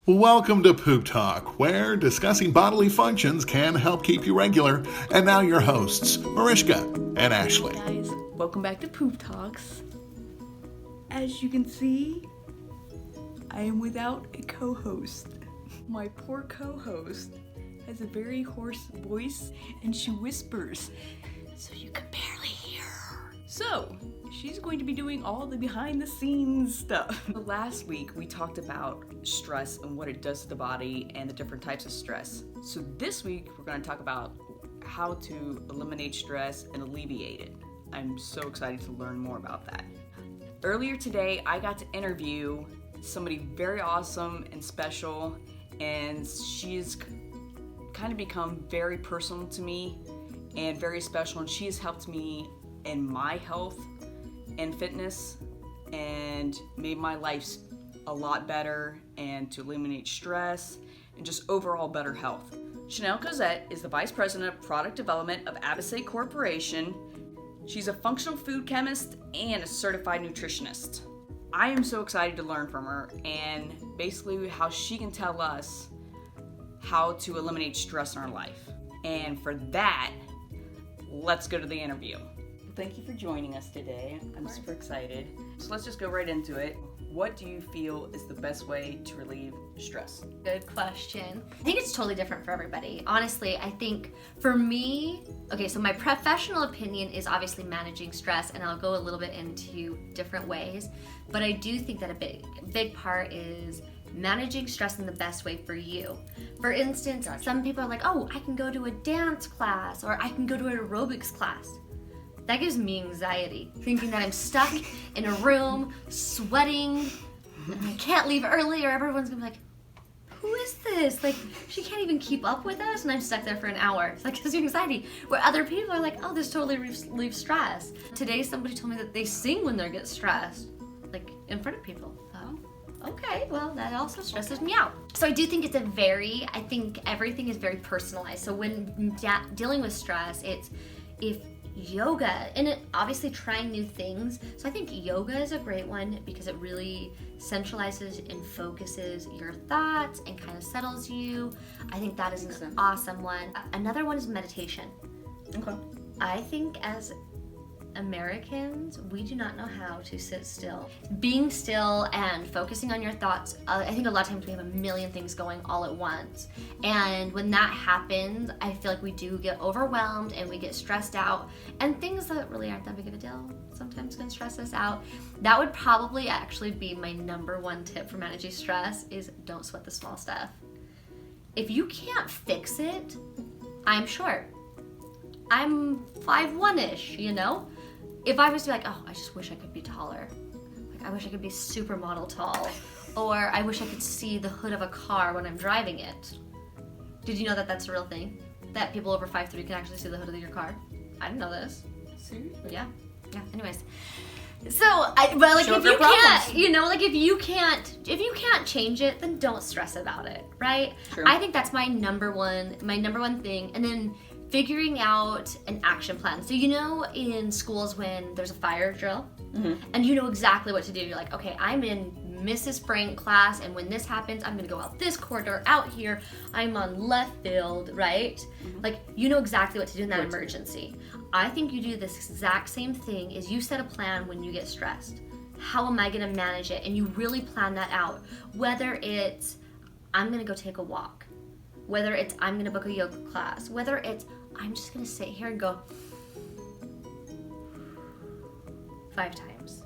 Welcome to Poop Talk, where discussing bodily functions can help keep you regular. And now your hosts, Myrishka and Ashley. Hey guys, welcome back to Poop Talks. As you can see, I am without a co-host. My poor co-host has a very hoarse voice and she whispers, so you can barely hear her. So, she's going to be doing all the behind the scenes stuff. Last week we talked about stress and what it does to the body and the different types of stress. So this week we're going to talk about how to eliminate stress and alleviate it. I'm so excited to learn more about that. Earlier today I got to interview somebody very awesome and special, and she's kind of become very personal to me and very special, and she has helped me in my health and fitness and made my life a lot better and to eliminate stress and just overall better health. Chanelle Cozette is the Vice President of Product Development of Alleviate Corporation. She's a functional food chemist and a certified nutritionist. I am so excited to learn from her and basically how she can tell us how to eliminate stress in our life. And for that, let's go to the interview. Thank you for joining us today. I'm super excited. So let's just go right into it. What do you feel is the best way to relieve stress? Good question. I think it's totally different for everybody. Honestly, I think for me, so my professional opinion is obviously managing stress, and I'll go a little bit into different ways. But I do think that a big part is managing stress in the best way for you. For instance, Gotcha. Some people are like, oh, I can go to a dance class or I can go to an aerobics class. That gives me anxiety, thinking that I'm stuck in a room, sweating, and I can't leave early, or everyone's gonna be like, who is this? Like, she can't even keep up with us, and I'm stuck there for an hour. It's like, gives me anxiety. Where other people are like, oh, this totally relieves stress. Today, somebody told me that they sing when they get stressed, like in front of people. Oh, okay, well, that also stresses me out. So I do think I think everything is very personalized. So when dealing with stress, if yoga, and obviously trying new things. So I think yoga is a great one because it really centralizes and focuses your thoughts and kind of settles you. I think that is an awesome one. Another one is meditation. Okay. I think as Americans, we do not know how to sit still. Being still and focusing on your thoughts, I think a lot of times we have a million things going all at once. And when that happens, I feel like we do get overwhelmed and we get stressed out. And things that really aren't that big of a deal sometimes can stress us out. That would probably actually be my number one tip for managing stress is don't sweat the small stuff. If you can't fix it, I'm short. I'm 5'1"-ish, you know? If I was to be like, oh, I just wish I could be taller. Like, I wish I could be supermodel tall. Or I wish I could see the hood of a car when I'm driving it. Did you know that that's a real thing? That people over 5'3" can actually see the hood of your car? I didn't know this. Seriously? Yeah. Anyways. So, if you can't, if you can't change it, then don't stress about it, right? True. I think that's my number one thing. And then figuring out an action plan. So in schools when there's a fire drill, and you know exactly what to do. You're like, okay, I'm in Mrs. Frank class, and when this happens, I'm gonna go out this corridor, out here, I'm on left field, right? Like, you know exactly what to do in that emergency. I think you do this exact same thing is you set a plan when you get stressed. How am I gonna manage it? And you really plan that out. Whether it's, I'm gonna go take a walk. Whether it's, I'm gonna book a yoga class. Whether it's, I'm just gonna sit here and go 5 times,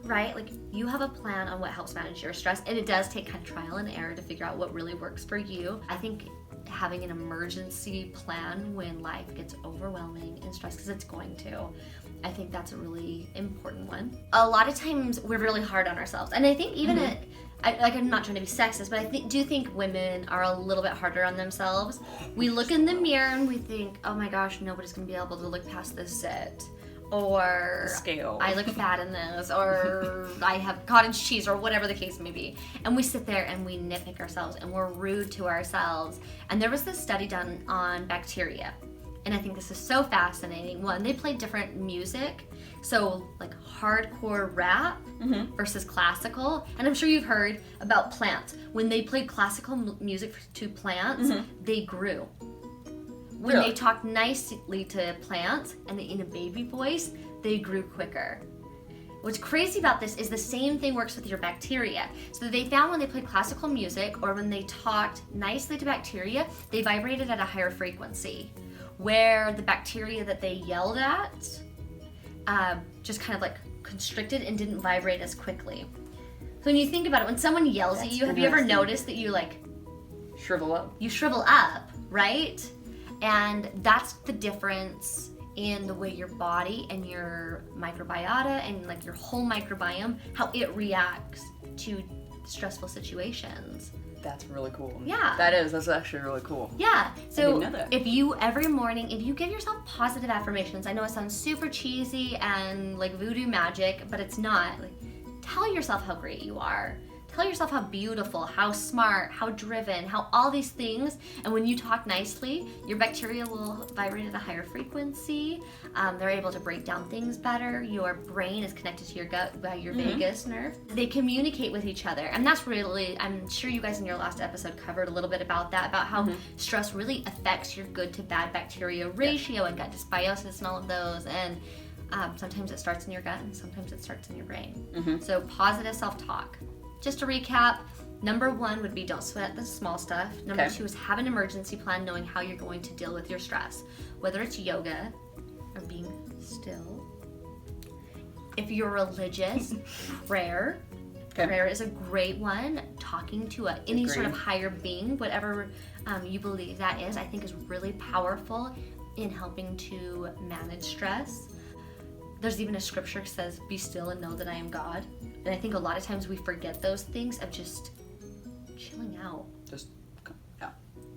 right? Like, you have a plan on what helps manage your stress, and it does take kind of trial and error to figure out what really works for you. I think having an emergency plan when life gets overwhelming and stressed, because it's going to, I think that's a really important one. A lot of times we're really hard on ourselves, and I think even I'm not trying to be sexist, but I do think women are a little bit harder on themselves. We look in the mirror and we think, oh my gosh, nobody's gonna be able to look past this zit. Or scale. I look fat in this, or I have cottage cheese, or whatever the case may be. And we sit there and we nitpick ourselves and we're rude to ourselves. And there was this study done on bacteria. And I think this is so fascinating. One, they played different music So like hardcore rap versus classical. And I'm sure you've heard about plants. When they played classical music to plants, they grew. When they talked nicely to plants and in a baby voice, they grew quicker. What's crazy about this is the same thing works with your bacteria. So they found when they played classical music or when they talked nicely to bacteria, they vibrated at a higher frequency. Where the bacteria that they yelled at just kind of like constricted and didn't vibrate as quickly. So when you think about it, when someone yells at you, have you ever noticed that you like shrivel up? You shrivel up, right? And that's the difference in the way your body and your microbiota and like your whole microbiome, how it reacts to stressful situations. That's really cool. Yeah. That's actually really cool. Yeah. So know that. if you every morning, if you give yourself positive affirmations, I know it sounds super cheesy and like voodoo magic, but it's not. Like, tell yourself how great you are. Tell yourself how beautiful, how smart, how driven, how all these things. And when you talk nicely, your bacteria will vibrate at a higher frequency. They're able to break down things better. Your brain is connected to your gut by your vagus nerve. They communicate with each other. And that's really, I'm sure you guys in your last episode covered a little bit about that, about how stress really affects your good to bad bacteria ratio and gut dysbiosis and all of those. And sometimes it starts in your gut and sometimes it starts in your brain. So positive self-talk. Just to recap, number 1 would be don't sweat the small stuff. Number 2 is have an emergency plan, knowing how you're going to deal with your stress. Whether it's yoga or being still. If you're religious, prayer. Prayer is a great one. Talking to any sort of higher being, whatever you believe that is, I think is really powerful in helping to manage stress. There's even a scripture that says, be still and know that I am God. And I think a lot of times we forget those things of just chilling out. Just,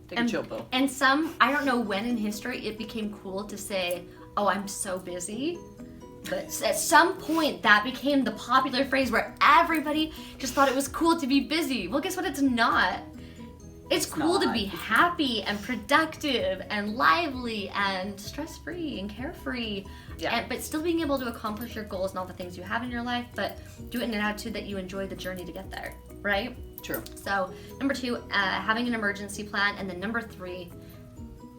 take a chill pill. And I don't know when in history it became cool to say, oh, I'm so busy. But at some point that became the popular phrase where everybody just thought it was cool to be busy. Well, guess what? It's not. It's cool to be happy and productive and lively and stress-free and carefree. But still being able to accomplish your goals and all the things you have in your life, but do it in an attitude that you enjoy the journey to get there, right? True. So number 2, having an emergency plan. And then number 3,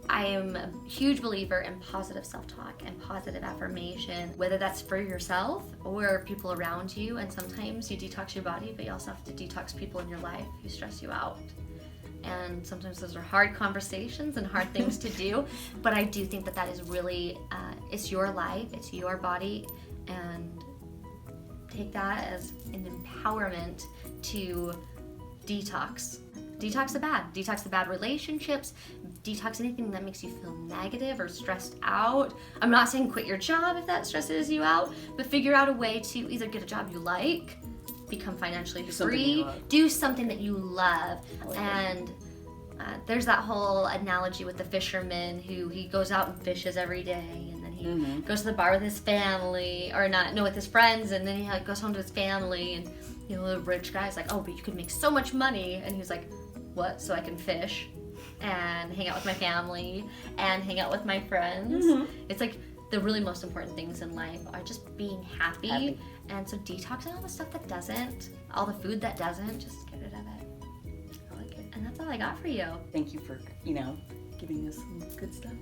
I am a huge believer in positive self-talk and positive affirmation, whether that's for yourself or people around you. And sometimes you detox your body, but you also have to detox people in your life who stress you out. And sometimes those are hard conversations and hard things to do, but I do think that is really, it's your life, it's your body, and take that as an empowerment to detox. Detox the bad relationships, detox anything that makes you feel negative or stressed out. I'm not saying quit your job if that stresses you out, but figure out a way to either get a job you like, become financially free, do something that you love. And there's that whole analogy with the fisherman who he goes out and fishes every day, and then he goes to the bar with his family, with his friends, and then he goes home to his family, and the rich guy's like, oh, but you could make so much money, and he's like, what? So I can fish and hang out with my family and hang out with my friends. It's like the really most important things in life are just being happy. And so detoxing all the stuff that doesn't, all the food that doesn't, just get rid of it. I like it. And that's all I got for you. Thank you for, giving us some good stuff.